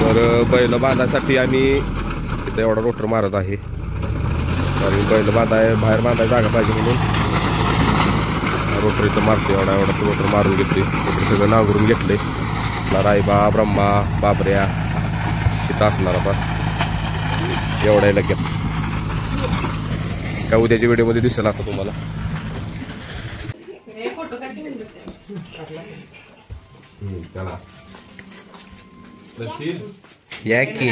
तर बैल बांधायसाठी आम्ही इथे एवढा रोटर मारत आहे, कारण बैल बाहेर बांधायला जागा पाहिजे म्हणून रोटर इथं मारतो. एवढा रोटर मारून घेतले. इकडे सगळं नांगरून घेतले. रायबा, ब्रह्मा, बाबऱ्या इथं असणार आता एवढ्या लगेच. का उद्याच्या व्हिडिओमध्ये दिसेल आता तुम्हाला. या की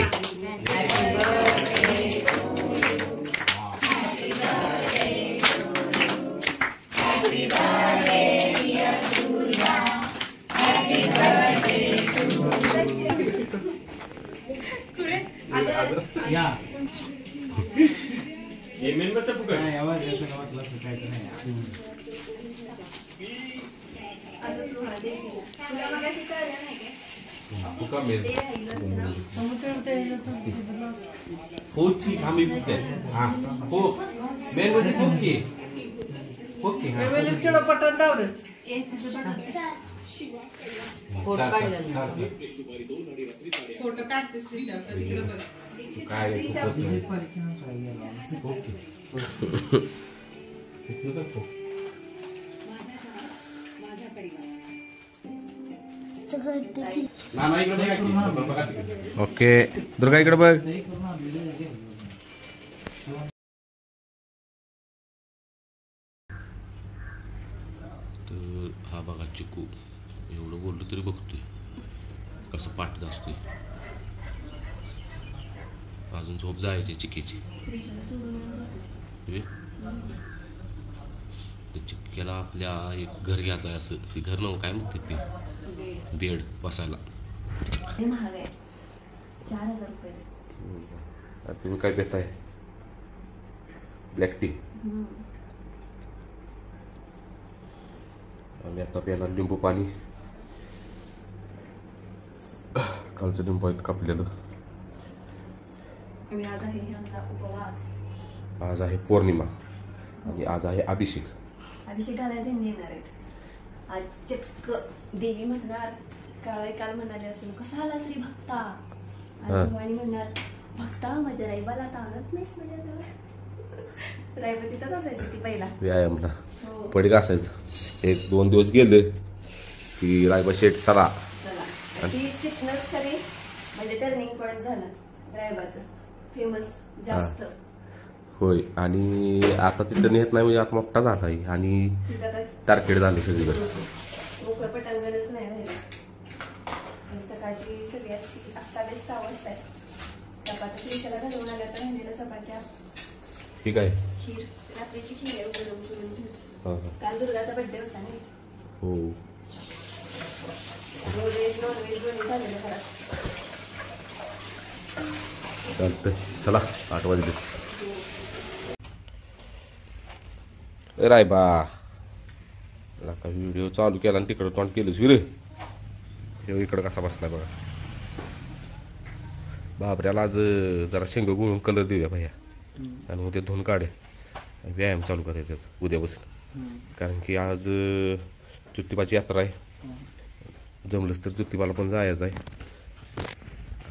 ओके. दुर्गा इकडे बघ. तर हा बघा चिकू एवढं बोललो तरी बघतोय कसं पाठत असतोय. अजून झोप जायची चिकीची. चिक्क्याला आपल्या एक घर घ्यायचं असं. ते घर नव्हतं काय म्हणते ते बेड बसायला. महाग आहे 4000 रुपये. तुम्ही काय पिताय? Black tea. आम्ही आता प्यायला लिंबू पाणी. कालचं लिंबू आहेत कापलेलं. आज आहे पौर्णिमा आणि आज आहे अभिषेक. अभिषेक घालायचे येणार आहेत आज. चक्क देवी म्हणणार काळा काल म्हणाले असेल कसा आला श्री भक्ता. आणि म्हणणार भक्ता माझ्या राईबाला आणत नाहीस माझ्याजवळ. राईबा तिथंच असायचं की पहिला व्यायामला पडीक असायचं. 1-2 दिवस गेले की रायबा शेठ चला. ती फिटनेस खरी म्हणजे टर्निंग पॉइंट झाला रायबाचं. फेमस जास्त होय. आणि आता तिथं नेत नाही म्हणजे आता मोठा झाला आहे आणि तारखेड झाले सगळीकडे. मोकळं पटांगणच नाही राहिलं. सकाळची सगळ्यात असतावेच आवाज आहे. चपात्या फ्रेशाला घालून आल्या तर राहिलेल्या चपात्या. ठीक आहे. खीर रात्रीची खीर आहे गरम करून ठेवली. काल दुर्गाचा बर्थडे होता ना. हो. व्हेज नॉनव्हेज दोन्ही झालेलं घरात. चालतंय चला 8 वाजले. रायबा का व्हिडिओ चालू केला आणि तिकडं तोंड केलंच विरे. इकडं कसा बसलाय बघा. बाबऱ्याला आज जरा शेंग गुळून कलर देऊया भैया आणि उद्या धुवून काढ्या. व्यायाम चालू करायचा उद्यापासून. कारण की आज ज्योतिबाची यात्रा आहे. जमलंच तर ज्योतिबाला पण जायचं आहे.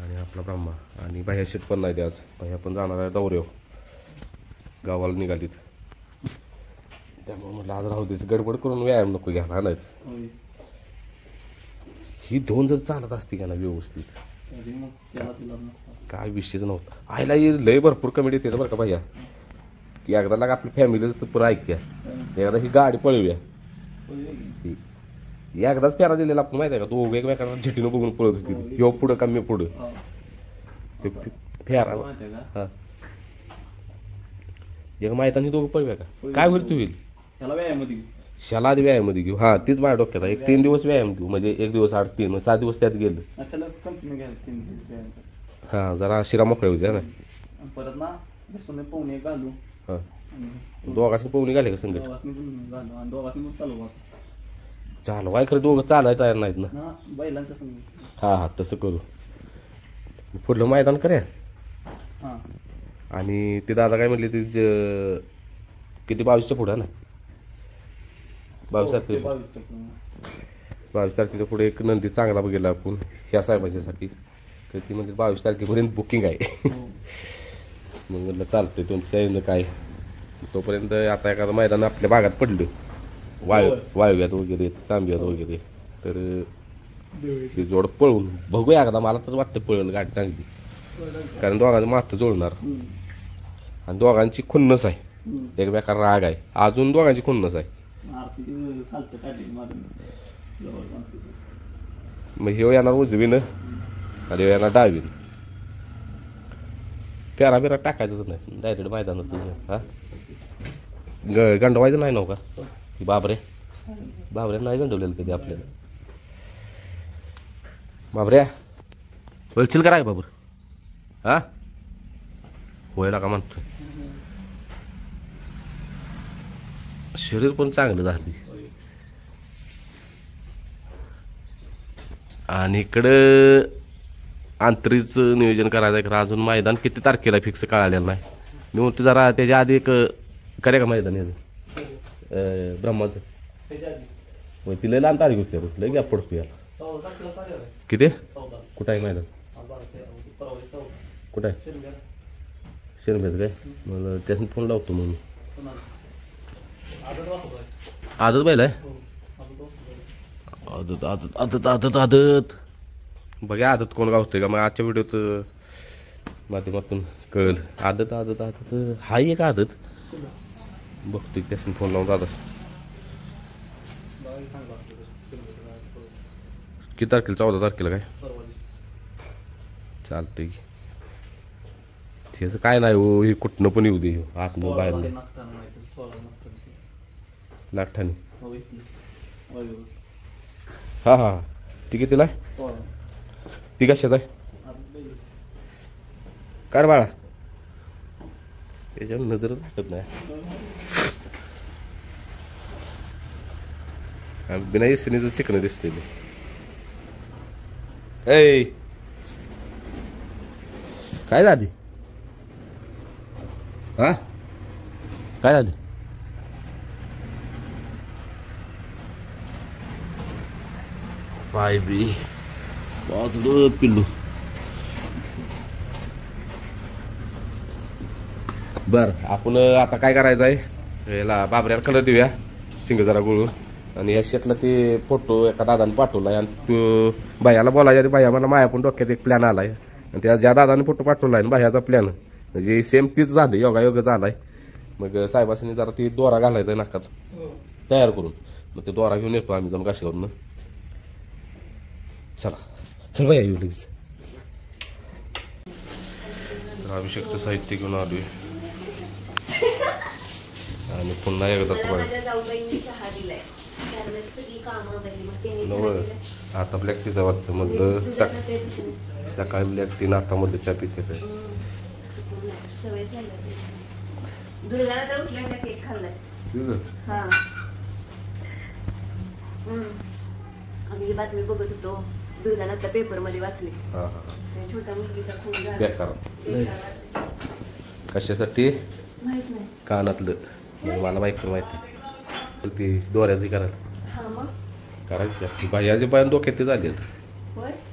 आणि आपला ब्रह्मा आणि भैया शेट पण नाही ते आज. भैया पण जाणार आहे दौऱ्यावर. गावाला निघालीत. त्यामुळे म्हटलं आज राहू देच. गडबड करून व्यायाम नको घ्यायला नाहीत. ही 2 जर चालत असती का ना व्यवस्थित काय विषयच नव्हता. आईला लय भरपूर कमेडी येते बरं का भैया. की एकदा लाग आपली फॅमिलीच तर पुन्हा ऐकूया. एकदा ही गाडी पळवूया. एकदाच फेरा दिलेला आपण माहिती आहे का. 2 एकमेकांना झिटीनं बघून पळत होती. ह्यो पुढं का मी पुढं. फेरा हा एक मैदानी 2 पळव्या का काय होईल तू होईल. शाला आधी व्यायामध्ये घेऊ. हा तीच माझ्या डोक्यात आहे. 3 दिवस व्यायाम घेऊ म्हणजे 1 दिवस 8 3 7 दिवस त्यात गेलं. हा जरा शिरा मोकळ्या होत्या ना. परत ना पाहुणे घालू. हा दोघांनी पाहुणे घाले का संगत. चालवाय खरं दोघं चालाय तयार नाहीत ना. हा हा तसं करू. पुढलं मैदान करूया. आणि ते दादा काय म्हटले ते किती 22च्या पुढं ना. 22 तारखेला पुढे एक नंदी चांगला बघितला आपण ह्या साहेबांच्यासाठी. तर ती म्हणजे 22 तारखेपर्यंत बुकिंग आहे. मग म्हटलं चालतंय तुमच्या येणं काय तोपर्यंत आता एखादं मैदान आपल्या भागात पडलं वाळव्यात वगैरे तांब्यात वगैरे तर ती जोड पळून बघूया एकदा. मला तर वाटतं पळेल गाडी चांगली, कारण दोघांचं मात्र जोडणार आणि दोघांची खुन्नस आहे, एकमेका राग आहे, अजून दोघांची खुन्नस आहे. मग हे येणार उजवीनं आणि येणार डावीनं. फेरा बिरा टाकायचंच नाही, डायरेक्ट मैदानात. हा गंडवायचं नाही नव का बाबरे नाही गंडवलेलं कधी आपल्याला. बाबऱ्या बोलशील का राय बाबर? हा होयला का म्हणतोय. शरीर पण चांगलं झाली. आणि इकडं आंतरीचं नियोजन करायचं आहे. अजून मैदान किती तारखेला फिक्स कळालेलं नाही. मी म्हणतो जरा त्याच्या आधी एक करे का मैदान याचं ब्रह्माचं. मग तिला लहान तारीख होती, लय गॅप पडतो याला. किती कुठं आहे मैदान? कुठं आहे शेरभेद काय? मला त्याच्यानं फोन लावतो मग मी. आदत बैल आहे. आदत आदत आदत आदत आदत बघा आदत कोण गावतोय का? मग आजच्या व्हिडिओत माध्यमातून कळेल. आदत आदत आदत हाय एक आदत बघतोय त्याच्यानं फोन लावून. दादा किती तारखेला? 14 तारखेला काय? चालतंय की त्याचं काय नाही हो. हे कुठनं पण येऊ दे, आतनं बाहेर नाही. नागठाणे. हा हा ती कितीला आहे? ती कशाच आहे? काय बाळा त्याच्यावर नजरच हटत नाही. बिना एसीचं चिकन दिसतंय ते. ऐ काय झाली? हा काय झाली? पाय बी वाजलं पिल्लू. बर आपण आता काय करायचं आहे, याला बाबऱ्याला कलर देऊया शिंग जरा गुळून. आणि या शेटला ते फोटो एका दादाने पाठवलाय आणि तो बायाला बोलायच्या बाया मला माया पण डोक्यात एक प्लॅन आलाय आणि त्या ज्या दादाने फोटो पाठवलाय आणि बाह्याचा प्लॅन म्हणजे सेम तीच झालं, योगायोग झालाय. मग साहेबांनी जरा ती दोरा घालायचा नाकात तयार करून, मग ते दोरा घेऊन येतो आम्ही जम काशीवरून. चला चल बाई येऊ लगेच. अभिषेकचं साहित्य घेऊन आलोय आणि पुन्हा एकदा आता ब्लॅक टीचा वाटतं. मग सकाळी ब्लॅक टी नाकामध्ये चहा पिते. आम्ही बातमी बघत होतो, दुर्गाला त्या पेपर मध्ये वाचली. छोट्या मुलगीचा खून झाला. कशासाठी? माहित नाही. कानातलं मला माहिती माहिती ती दोऱ्याची करायला करायची बाह्याचे पाय डोक्यात ते झाले.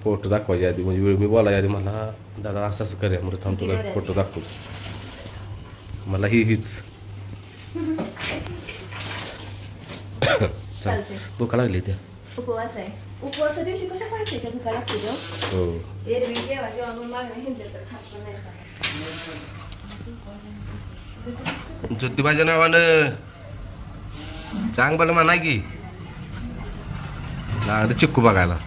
फोटो दाखवायचे आधी म्हणजे वेळ मी बोलायच्या आधी मला दादा असं असं करूया म्हणजे थांब तुला फोटो दाखवतो. मला हीच भूका लागली त्या. उपवास आहे. उपवासा दिवशी कशा पाहिजे भूका लागते. हो एरवी जेव्हा जेव्हा मग मागणं हिंदे तर खात पण नाही. ज्योतिबाच्या नावानं चांग बरं म्हणा की चिक्कू बघायला.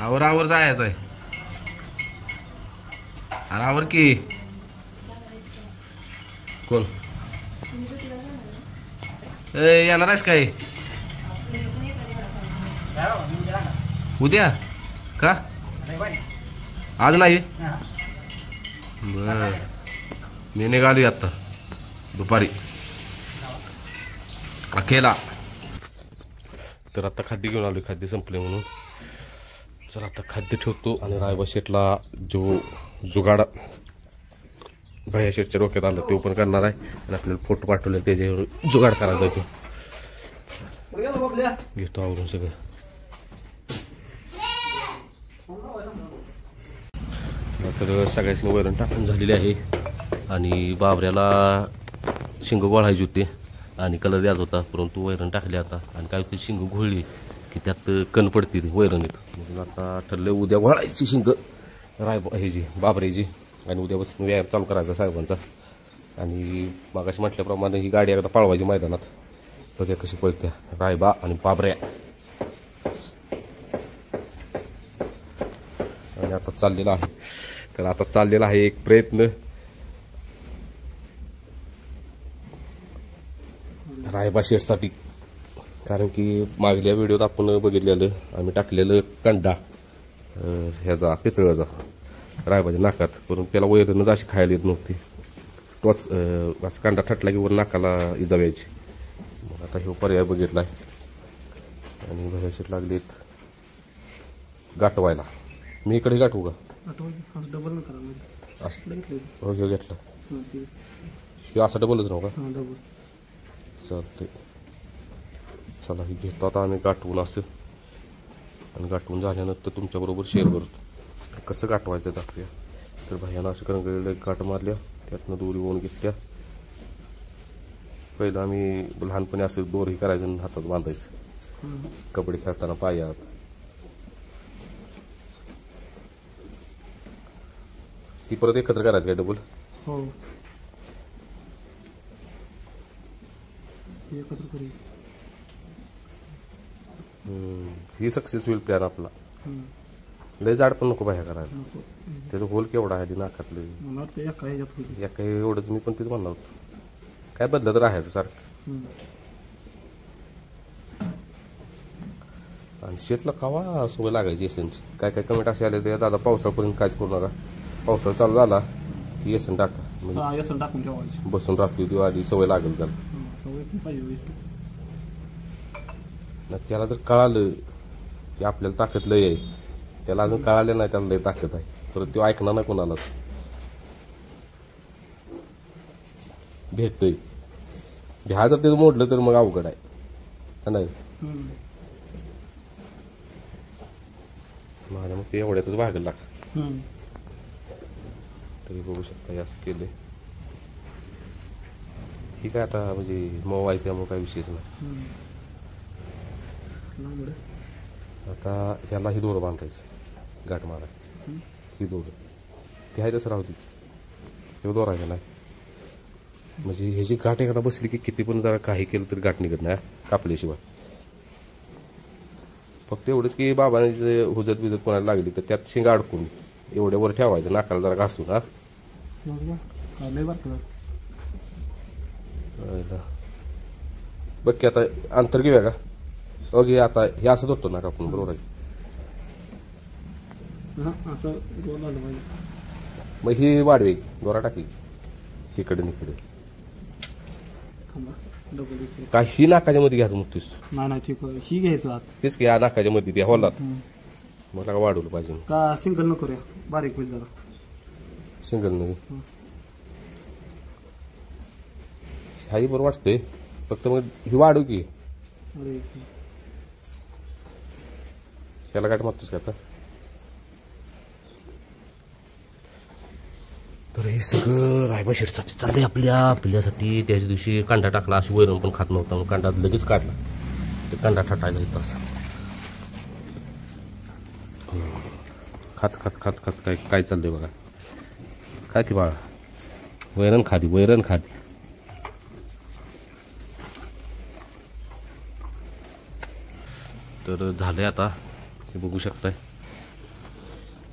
आवर आवर जायचं आहे. अरे आवर की कोण येणार आहेस काय उद्या का? आज नाही. बर मी निघाली आता दुपारी अखेला. तर आता खाद्य घेऊन आलो, खाद्य संपले म्हणून. तर आता खाद्य ठेवतो आणि रायबा शेटला जो जुगाड भैया शेटच्या डोक्यात आलं ते पण करणार आहे आणि आपल्याला फोटो पाठवले त्याच्यावर जुगाड करायचा तो घेतो आवरून सगळं. तर सगळ्याची वैरण टाकून झालेली आहे आणि बाबऱ्याला शिंग गोळायची होती आणि कलर द्यायचा होता, परंतु वैरण टाकली आता आणि काय होती शिंग घोळली की त्यात कण पडते वैरणीत. म्हणून आता ठरलं उद्या घोळायची शिंग ह्याची बाबऱ्याची आणि उद्यापासून व्यायाम चालू करायचा साहेबांचा. आणि मागाशी म्हटल्याप्रमाणे ही गाडी एकदा पळवायची मैदानात, बघा कशी पळत्या रायबा आणि बाबऱ्या. आणि आता चाललेला आहे, तर आता चाललेला आहे एक प्रयत्न रायबा शेटसाठी. कारण की मागल्या व्हिडिओत आपण बघितलेलं आम्ही टाकलेलं कंडा ह्याचा पितळाचा रायबाच्या नाकात, परंतु त्याला वैरणच अशी खायला येत नव्हती. तोच असं कांदा थटला की वर नाकाला इजा व्हायची. मग आता हे पर्याय बघितला आहे आणि भैयाशीट लागलीत गाठवायला. मी इकडे गाठवू का? असं हो हे घेतलं हे असं डबलच राहू का? चालते चला ही घेतो आता आम्ही गाठवून असं. आणि गाठवून झाल्यानंतर तुमच्याबरोबर शेअर करतो कसं गाठवायचं दाखवूया. तर भैयानं असं करंगळीला एक गाठ मारल्या, त्यातनं दोरी ओढून घेतल्या. पहिलं आम्ही लहानपणी असं दोरही करायचं आणि हातात बांधायचं कबड्डी खेळताना पायात. ती परत एकत्र करायचं काय डबल? हो एकत्र करू. ही सक्सेस होईल प्लॅन आपला. लय जाड पण नको बाहेर करायला, त्याचं होल केवढा आहे नाकातलं या काही एवढंच. मी पण तिथं म्हणणार होतो काय बदलत राहायचं सारखं. आणि शेतला कावा सवय लागायची एसनची. काय काय कमेंट असे आले ते दादा पावसाळ्यापर्यंत काहीच करू नका, पावसाळा चालू झाला की एसन टाका म्हणजे टाकून ठेवायची बसून राहतो ती आधी सवय लागेल त्याला. त्याला जर कळालं की आपल्याला ताकद लय आहे, त्याला अजून कळालं नाही त्याला लय ताकद आहे, तर तो ऐकणार नाही कोणालाच. भेटतंय भ्या जर त्याचं मोडलं तर मग अवघड आहे नाही. माझ्या मग ते एवढ्यातच भागेल लाग. तरी बघू शकता असं केलंय. ही काय आता म्हणजे मऊ आहे त्यामुळे काही विषयच नाही. आता ह्याला ही दोरं बांधायचं गाठ मारायची. ही दोरं ती आहे तसं राहू दे, हे दोरायचं नाही म्हणजे ह्याची गाठ एखादा बसली की किती पण जरा काही केलं तरी गाठ निघत नाही कापल्याशिवाय. फक्त एवढंच की बाबाने हुजत बिजत कोणाला लागली तर त्यात शिंग अडकून एवढ्या वर ठेवायचं, नाकाला जरा घासून. हा बघ की आता अंतर घेऊया का? ओके आता हे असंच होतो ना आपण बरोबर आहे. मग ही वाढवे दोरा टाकली इकडे निकडे काय ही नाकाच्या मध्ये घ्यायचं मुक्तीस नाही ठीक आहे. ही घ्यायचं आत तेच की या नाकाच्या मध्ये त्या हॉलात मला का वाढवलं पाहिजे का सिंगल नको रे बारीक होईल जरा सिंगल नाही. हाही बरोबर वाटतंय फक्त मग ही वाढू की त्याला गाठ मारतोस का आता. तर हे सगळं रायबा शेटसाठी चाललंय आपल्यासाठी. त्याच्या दिवशी कांदा टाकला, अशी वैरण पण खात नव्हता, मग कांदा लगेच काढला, ते कांदा ठटायला येतो असं खात खात खात खात काय काय चाललंय बघा. काय की बाळा वैरण खादी. तर झालंय आता हे बघू शकताय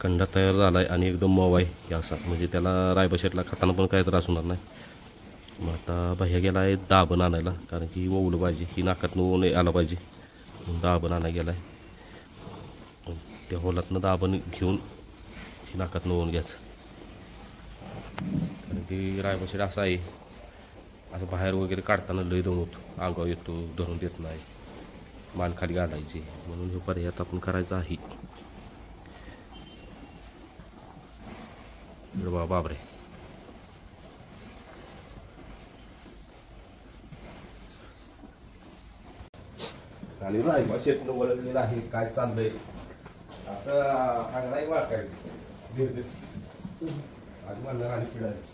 कंडा तयार झालाय आणि एकदम मऊ आहे की असा, म्हणजे त्याला रायबा शेटला खाताना पण काय त्रास होणार नाही. मग आता भैया गेला आहे दाबण आणायला, कारण की ओवलं पाहिजे ही नाकातनं ओवून आला पाहिजे, दाबण आणायला गेला आहे. त्या होलातनं दाबण घेऊन ही नाकातनं ओवून घ्यायचं. कारण की रायबा शेट असा आहे असं बाहेर वगैरे काढताना लय दमवतो, अंगावर येतो, धरून देत नाही, मान खाली घालायची. म्हणून हे पर्याय आता आपण करायचा आहे. बापरे आणि रायबा शेटनं वळवलेलं आहे काय चाललंय असं हागला एक वाट काय धीर आज म्हणणार आणि पिढायला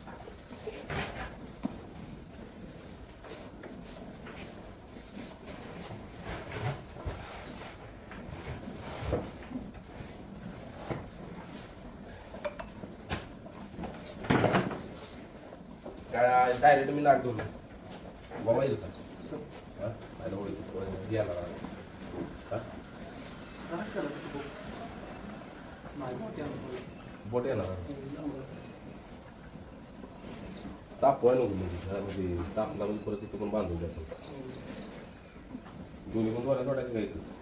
काय डायरेक्ट मी लाट दोन बाबा येईल का यायला बोट येणार ताप व्हायला नको म्हणजे ताप लावून परत तिथं पण बांधून जातो दोन्ही पण थोड्या थोड्या घ्यायचं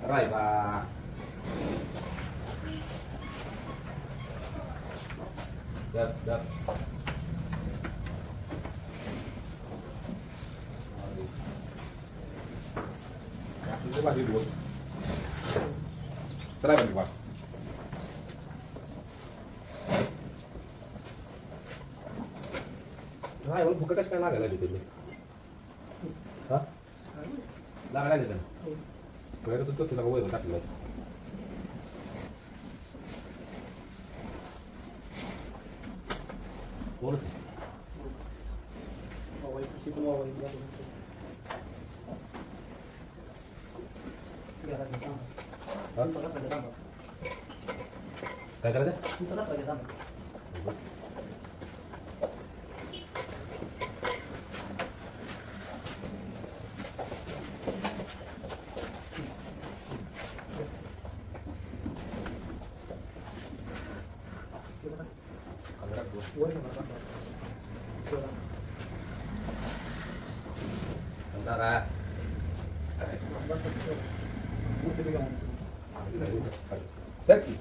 Right, Yep. Itu masih dua. Serai balik Pak. Nah, yang buka kas kan naga lagi tu. Hah? Naga lagi kan? Kaya tutup kita kawin tak lagi. Boleh sih. Oh, itu sih mau ya. Ya, ada tambah. Hah? Itu ada tambah. काय करायचं? Itu ada tambah. Antara Zaki.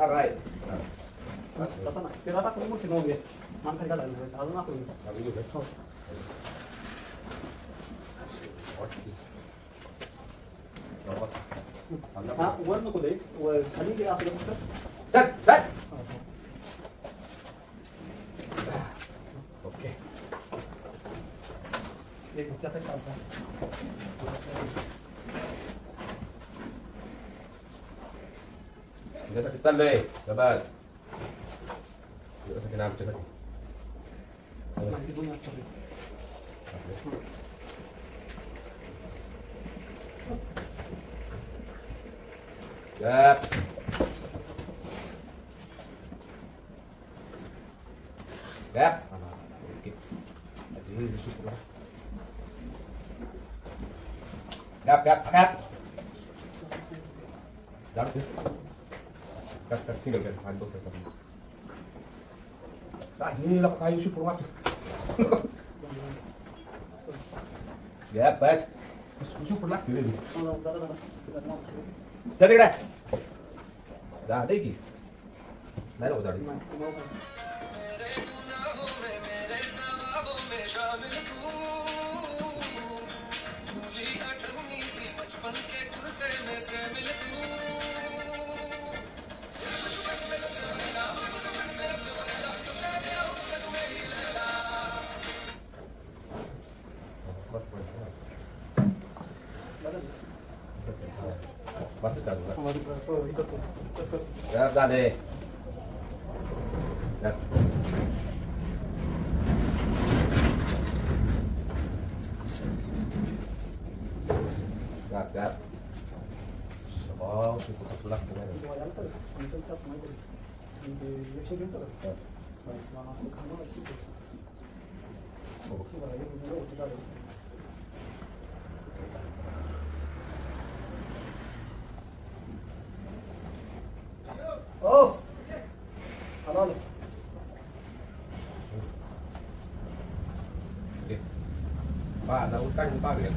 Alright. Kira aku mau kino ya. Mantai kala ini, अजून aku. Aku juga. हा वर नको दे वर खाली दे आपलं फक्त Zak. Oke. एक त्याचा चालता Udah sakit santai, sabar. Udah sakit apa sakit? माहिती दोन असतात Yap. Yap. Oke. Jadi bersyukur. Yap. Jangan tuh. Kat single kan, hantu kan. Nah, inilah kayu super waktu. Ya, pas. Super lah dulu. Jadi dah. Dah ada lagi. Mana udah tadi? Ya, dah deh. Ya. Ya. Oh, super sulak dengan. Oh. Halo. Pak, ada utang Pak ya.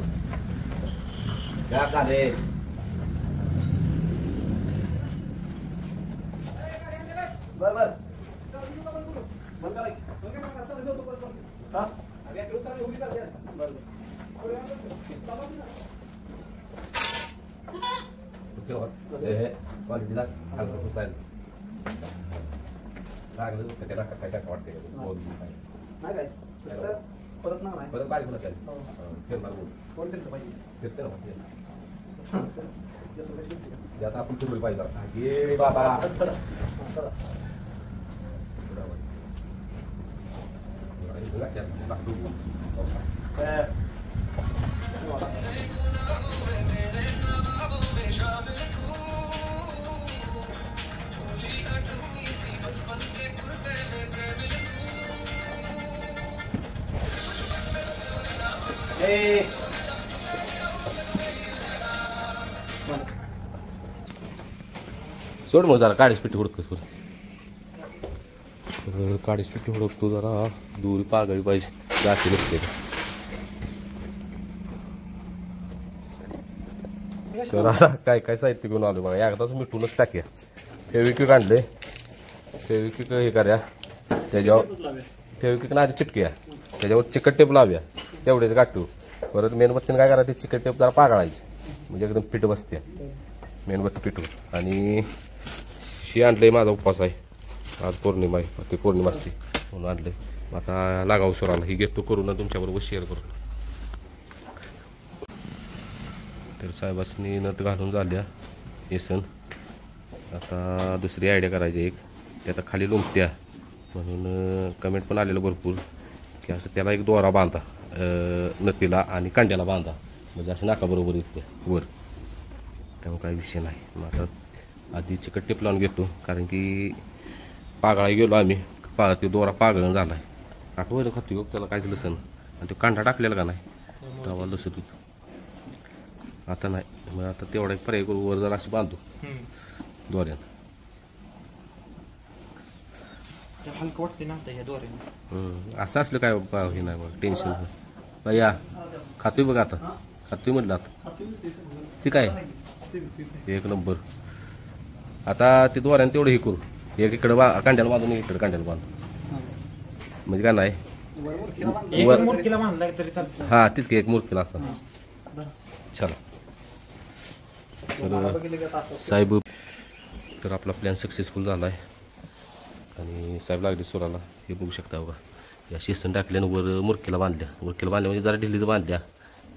Ya, tadi. बर बर बंद करा हा नाही काय परत ना नाही परत बारीक होणार कोण त्यांचं पाहिजे फिरते ना जसं कशी ते आता आपण फिरवली पाहिजे जरा. ये बाबा सोड मग जरा काळीच पिठी हुडकतो तर काळीच पिठी हुडकतो जरा दूर पागळी पाहिजे जाती नसते तर आता काय काय साहित्य घेऊन आलो बघा एकदाच मिठूनच टाक्या फेविक्विक आणले फेविक्विक हे करूया त्याच्यावर फेविक्विक ना आधी चिटक्या त्याच्यावर चिकट टेप लावूया तेवढेच गाठू परत मेणबत्तीने काय करायचं चिकट टेप जरा पागळायची म्हणजे एकदम फिट बसते मेणबत्ती पिठून आणि ही आणलंय माझा उपवास आहे आज पौर्णिमा आहे ते पौर्णिमा असते म्हणून आणलंय आता लागाव सुराला ही घेतो करून तुमच्याबरोबर शेअर करू तर साहेबांनी नट घालून झाल्या येसन आता दुसरी आयडिया करायची एक ते आता खाली लोंबत्या म्हणून कमेंट पण आलेलं भरपूर की असं त्याला एक दोरा बांधा नतीला आणि कांड्याला बांधा म्हणजे असं नाकाबरोबर येते वर त्यामुळे काही विषय नाही मग आता आधी चिकट टेप लावून घेतो कारण की पागळा गेलो आम्ही ते दोरा पागळून झाला आहे आठवलं खातो त्याला काहीच लसण आणि तो कांदा टाकलेला का नाही तेव्हा लसत होतो आता नाही मग आता तेवढा एक पर्याय करू वर जरा अशी बांधतो दोऱ्यानं हलकं वाटते ना त्या दोऱ्याने असं असलं काय हे नाही बघ टेन्शन या खातोय बघ आता खातोय म्हटलं आता ठीक आहे एक नंबर आता ते दोऱ्यानं तेवढं हे करू एक इकडं कांड्याला बांधून इकडं कांड्याला बांधू म्हणजे काय नाही हा तीच की एक मूर्तीला असं चला तर साहेब तर आपला प्लॅन सक्सेसफुल झाला आहे आणि साहेब लागले सुराला हे बघू शकता बघा या शेसन टाकल्यानं वर मुरकीला बांधल्या म्हणजे जरा ढिल्लीच बांधल्या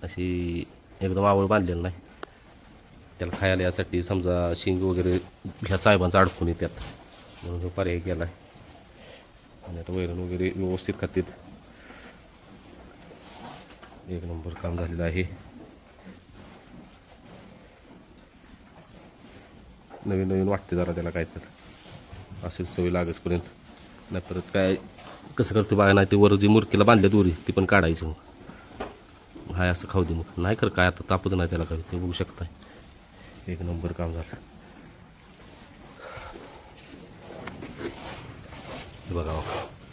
अशी एकदम आवड बांधलेलं नाही त्याला खायला यासाठी समजा शिंग वगैरे ह्या साहेबांचा अडकून येतात म्हणून पर्याय केला आहे आणि आता वैरण वगैरे व्यवस्थित खातात एक नंबर काम झालेलं आहे नवीन नवीन वाटते जरा त्याला काय तर असेच सवय लागसपर्यंत नाही परत काय कसं करतो बघा नाही ते वर जी मुरकीला बांधल्या दोरी ती पण काढायची मग हाय असं खाऊ दे मग नाही कर काय आता तापच नाही त्याला काही ते बघू शकता एक नंबर काम झालं बघा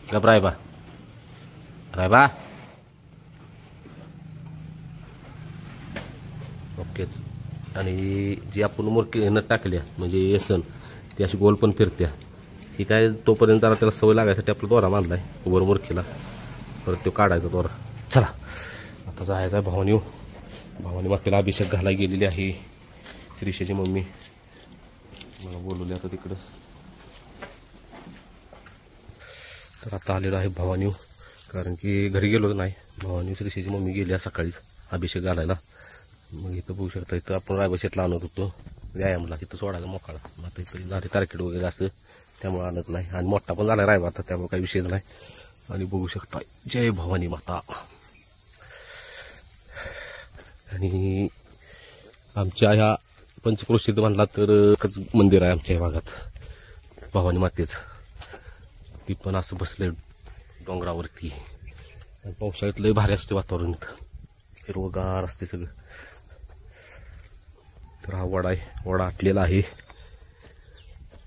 गप रायबा ओकेच आणि जी आपण मुरकी नट टाकल्या म्हणजे येसन ती अशी गोल पण फिरत्या ही काय तोपर्यंत जरा त्याला सवय लागायसाठी आपला दोरा बांधलाय वर मुरकीला परत तो काढायचा दोरा चला आता जायचा आहे भवानी मातेला अभिषेक घालायला गेलेली आहे श्रीषाची मम्मी मला बोलवली आता तिकडं तर आता आलेलो आहे भवानी कारण की घरी गेलो नाही भवानी श्रीषाची मम्मी गेली सकाळीच अभिषेक घालायला मग इथं बघू शकता इथं आपण रायबाशेटला आणत होतो व्यायामला तिथं सोडायला मोकळा आता इथं झाले तारखेड वगैरे असं त्यामुळे आणत नाही आणि मोठा पण झाला रायबा आता त्यामुळे काही विषयच नाही आणि बघू शकता जय भवानी माता आणि आमच्या ह्या पंचक्रोशीत म्हणला तर एकच मंदिर आहे आमच्या भागात भवानी मातेचं ती पण असं बसले डोंगरावरती पावसाळ्यात लय भारी असते वातावरण इथं हिरवगार असते सगळं तर हा वडा आहे वडा आटलेला आहे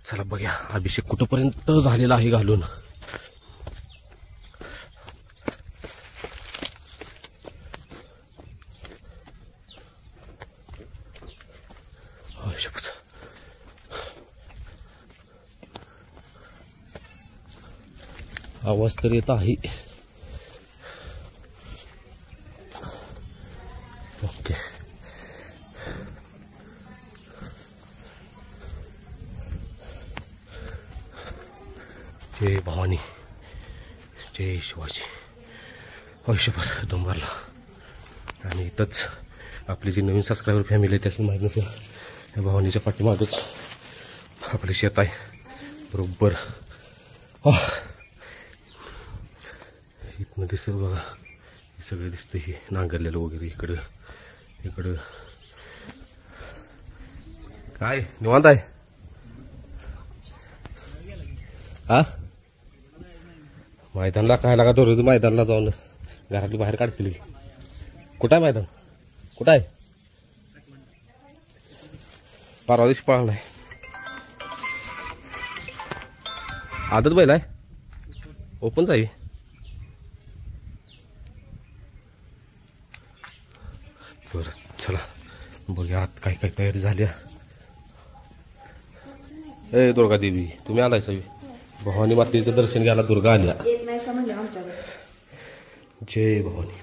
चला बघा अभिषेक कुठंपर्यंत झालेला आहे घालून आवाज तर येत आहे ओके. जय भवानी, जय शिवाजी. आयुष्यभर दम भरला. आणि इथंच आपली जी नवीन सबस्क्रायबर फॅमिली आहे त्याचं माहीत नसेल, या भवानीच्या पाठीमागच आपले शेत आहे बरोबर. इथनं दिसत बघा, हे सगळं दिसतं, हे नांगरलेलं वगैरे. इकडं इकडं काय निवांत आहे. हा मैदानला काय लागा दररोज मैदानला जाऊन घरातली बाहेर काढतील की. कुठं आहे मैदान, कुठं आहे. परवा दिवशी पळाला नाही. आदत बैल आहे, ओपनच आहे. बरं चला बघूया आत काय काय तयारी झाली. ए दुर्गा देवी, तुम्ही आलाय सवी. भवानी मातेचं दर्शन घ्यायला दुर्गा आल्या. येत नाही असं म्हणलं आमच्याकडे. जय भवानी.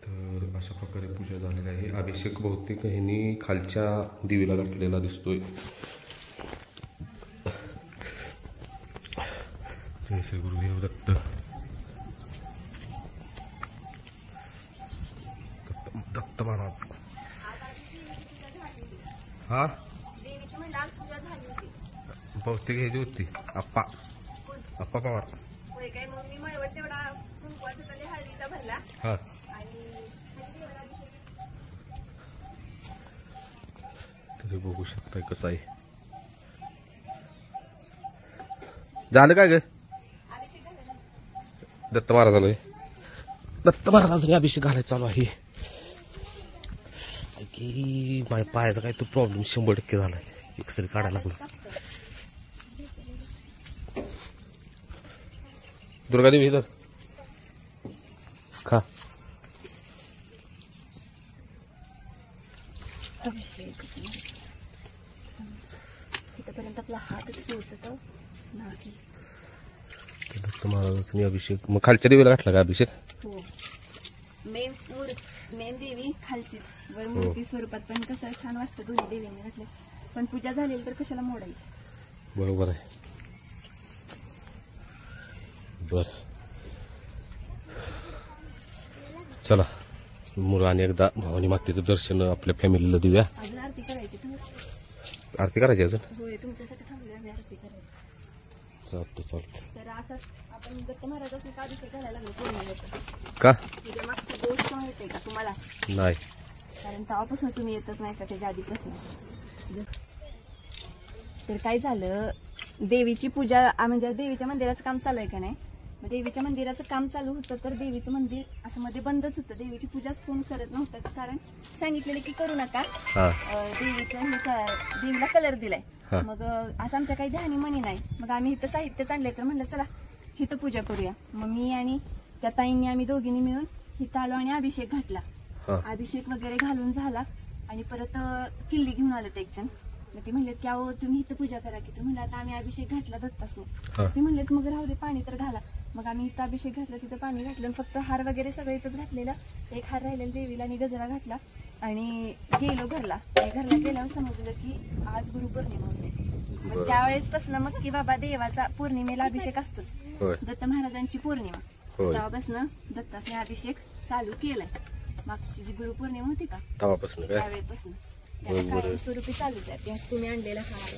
तर अशा प्रकारे पूजा झालेली आहे. अभिषेक बहुतेक ह्यांनी खालच्या देवीला घातलेला दिसतोय. जय श्री गुरुदेव दत्त. दत्त महाराज. हा बहुतेक ह्याची होती आप्पा पवार. हा तुम्ही बघू शकताय कसं आहे. झालं काय ग. दत्त महाराजाला, दत्त महाराजांनी अभिषेक घालायला चालू आहे की. माझ्या पायाचा काय तो प्रॉब्लेम 100% झालाय. एक्सरे काढायला लागला. दुर्गादेवी इथं खा. इथपर्यंत आपला हातच पोहोचतो नाही. दत्त महाराजांनी अभिषेक मग खालच्या देवीला घातला का अभिषेक. हो, मेन देवी खालची वर मूर्ती स्वरूपात पण कसं छान वाटतं दोन्ही देवीने घातलं. पण पूजा झालेली तर कशाला मोडायची. बरोबर आहे. बर चला मुलं आणि एकदा भवानी मातेचं दर्शन आपल्या फॅमिलीला देऊया. अजून आरती करायची तुम्ही. आरती करायची अजून. होय, तुमच्यासाठी थांबले आम्ही आरती करायची. चालतं. तर असंच आपण दत्त महाराजांनी का अभिषेक घालायला लागलो पौर्णिमेचा. का तुझ्या मागची गोष्ट माहिती आहे का तुम्हाला. नाही. कारण तेव्हापासून तुम्ही येतच नाही त्याच्या आधीपासून. तर काय झालं, देवीची पूजा म्हणजे देवीच्या मंदिराचं काम चालू आहे का नाही. मग देवीच्या मंदिराचं काम चालू होतं तर देवीचं मंदिर असं मध्ये बंदच होतं. देवीची पूजाच कोण करत नव्हतं कारण सांगितलेलं की करू नका. देवीला कलर दिलाय. मग असं आमच्या काही ध्यानी म्हणी नाही. मग आम्ही इथं साहित्यच आणलंय तर म्हणलं चला इथं पूजा करूया. मग मी आणि त्या ताईंनी आम्ही दोघींनी मिळून इथं आलो आणि अभिषेक घातला. अभिषेक वगैरे घालून झाला आणि परत किल्ली घेऊन आलं ते एक जण. मग ते म्हणलेत की अहो तुम्ही इथं पूजा करा की. तुम्ही म्हणलं आता आम्ही अभिषेक घातला दत्ताच. ते म्हणलेत मग राहू दे पाणी तर घाला. मग आम्ही इथं अभिषेक घातला, तिथं पाणी घातलं. फक्त हार वगैरे सगळं इथंच घातलेलं. एक हार राहिलेला देवीला आणि गजरा घातला आणि गेलो घरला. घरला गेल्यावर समजलं की आज गुरुपौर्णिमा होते. मग त्यावेळेसपासून मग की बाबा देवाचा पौर्णिमेला अभिषेक असतोच. दत्त महाराजांची पौर्णिमा तेव्हापासून दत्ताचे अभिषेक चालू केलाय. मागची जी गुरुपौर्णिमा होती का त्यावेळेपासून स्वरूपी चालूच आहे. त्यात तुम्ही आणलेला हार.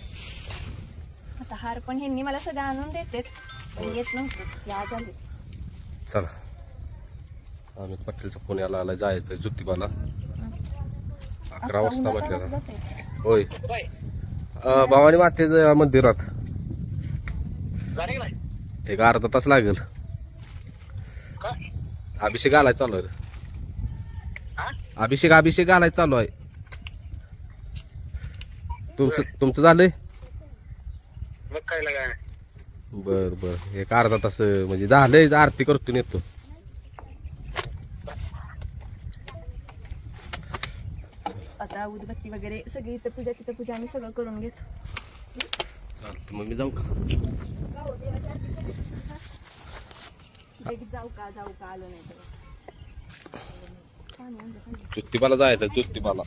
आता हार पण ह्यांनी मला सगळं आणून देतात पण येत नव्हतं ते आज आले. चला अमित पाटीलचा फोन यायला आला, जायचं ज्योतिबाला 11 वाजता म्हटलं. होय भवानी मातेच्या मंदिरात एक अर्धा तास लागेल. अभिषेक घालायला चालू आहे. अभिषेक घालायला चालू आहे. तुमचं झालंय. बर एक अर्धा तास म्हणजे झालंय. आरती करतो येतो. आता उदबत्ती वगैरे सगळी इथं पूजा आम्ही सगळं करून घेतो. चालतं मग मी जाऊ का? जाऊ का आलो नाही तर ज्योतिबाला जायचं ज्योतिबाला.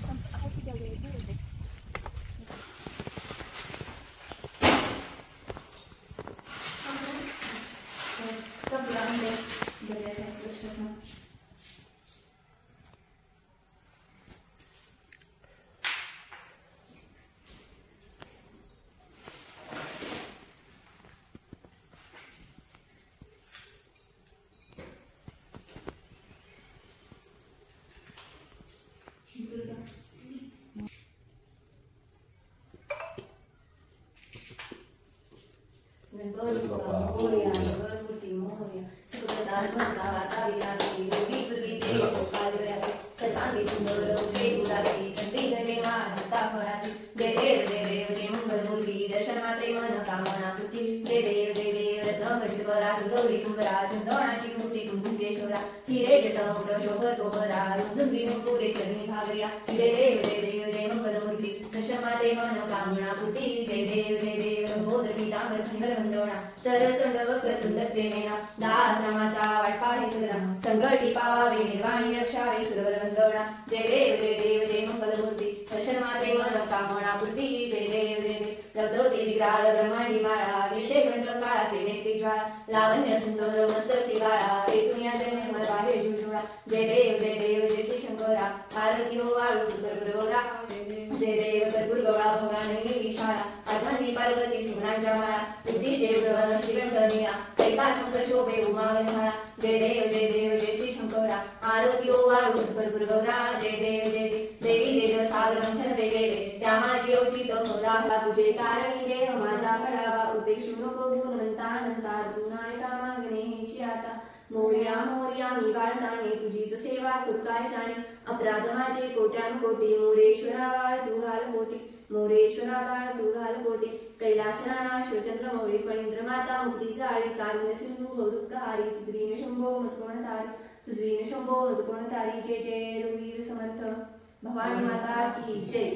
संघटी पावावे निर्वाणी रक्षावे सुरवर वंदना. जय देव जय मंगलमूर्ती दर्शन माते मनोकामना पूर्ती. जय देव लब्धोती विग्रहाल ब्रह्मांडी माळा. विषय घंट काळा त्रिनेत्री ज्वाळा. लावण्य सुंदर मस्तकी बाळा. रेतुन्या निर्मळ बाहे जुजुळा. जय देव जय श्री शंकरा. आरती हो वाळू सुरगोरा. जय देव कर्पूर गौळा भोगाने शाळा. अर्धांगी पार्वती सुमनांच्या माळा. बुद्धी जय प्रभा श्रीगंठनिया. कैसा शंकर शोभे उमागंधाळा. जय देव जय श्री शंकरा. आरती ओ वाळू कर्पूर गौरा. जय देव देवी देव सागर मंथन वेगळे. त्या माझी औचित मोला तुझे कारणी देव माझा पडावा. उपेक्षू नको गुणवंता अनंता. गुणायता मागणे हेची आता. मोर्या मी बाळताणे तुझीच सेवा खूप काय जाणे. अपराध माझे कोट्यान कोटी. मोरेश्वरा बाळ तू घाल पोटी. मोरेश्वरा बाळ तू घाल पोटी. कैलास राणा शिवचंद्र मौळी फणींद्र माता मुक्ती जाळी. कारुण्य सिंधू भौदुपकारी. तुझवीन शंभो मजकोण तारी. तुझवीन शंभो मजकोण तारी. जय जय रघुवीर समर्थ भवानी माता की जय.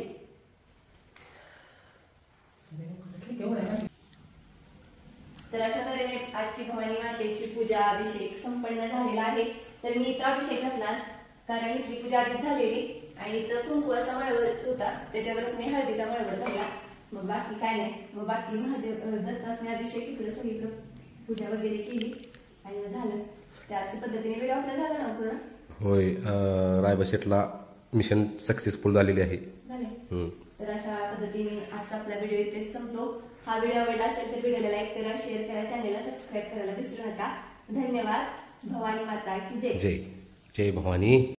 तर अशा तऱ्हेने आजची भवानी मातेची पूजा अभिषेक संपन्न झालेला आहे. तर मी इथं अभिषेक घातला कारण इथली पूजा आधीच झालेली आणि इथं कुंकवाचा मळवट होता त्याच्यावरच मी हळदीचा मळवट घातला. मग बाकी काय नाही. मग बाकी महादेव दत्तासने अभिषेक इकडे सगळीकडे पूजा वगैरे केली आणि मग झालं. त्याच पद्धतीने व्हिडिओ आपला झाला ना पूर्ण. होय रायबशेटला मिशन सक्सेसफुल झालेली आहे. झाले. तर अशा पद्धतीने आजचा आपला व्हिडिओ इथेच संपतो. हा व्हिडिओ आवडला असेल तर व्हिडिओला लाईक करा, शेअर करा, चॅनलला सबस्क्राईब करायला विसरू नका. धन्यवाद. भवानी माता की जय. जय जय भवानी.